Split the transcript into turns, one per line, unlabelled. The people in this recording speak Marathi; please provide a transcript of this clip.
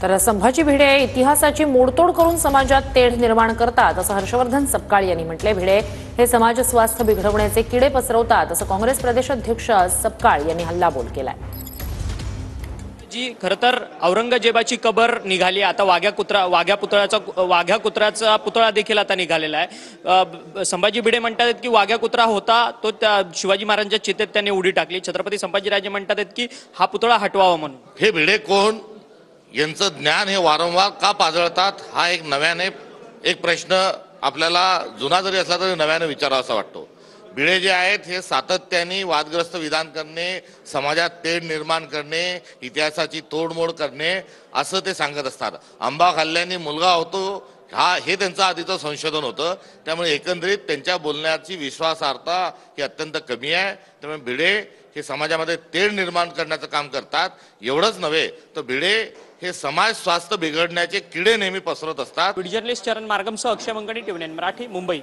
तर संभाजी भिडे इतिहासाची मोडतोड करून समाजात तेढ निर्माण करतात असं हर्षवर्धन सपकाळ यांनी म्हटले। भिडे हे समाज स्वास्थ्य बिघडवण्याचे किडे पसरवतात असं काँग्रेस प्रदेश अध्यक्ष सपकाळ यांनी हल्लाबोल केलाय।
जी खरं तर औरंगजेबाची कबर निघाली, आता वाघ्या कुत्र्याचा पुतळा देखील आता निघालेला आहे। संभाजी भिडे म्हणतात की वाघ्या कुत्रा होता तो त्या शिवाजी महाराजांच्या चितेत त्यांनी उडी टाकली। छत्रपती संभाजीराजे म्हणतात की हा पुतळा हटवावा म्हणून।
हे भिडे कोण, यांचं ज्ञान हे वारंवार का पाजळतात, हा एक नव्याने एक प्रश्न आपल्याला जुना जरी असला तरी नव्याने विचारावासा वाटतो। भिडे जे आहेत हे सातत्याने वादग्रस्त विधान करणे, समाजात तेढ निर्माण करणे, इतिहासाची तोडमोड करणे असं ते सांगत असतात। आंबा खाल्ल्याने मुलगा होतो हे त्यांचं आधीचं संशोधन होतं, त्यामुळे एकंदरीत त्यांच्या बोलण्याची विश्वासार्हता ही अत्यंत कमी आहे। त्यामुळे भिडे हे समाजामध्ये तेढ निर्माण करण्याचं काम करतात। एवढंच नव्हे तर भिडे हे समाज स्वास्थ्य बिघडण्याचे किडे नेहमी पसरवत असतात।
जर्नलिस्ट चरण मार्गमसह अक्षय मंगणी, टीव्ही 9 मराठी, मुंबई।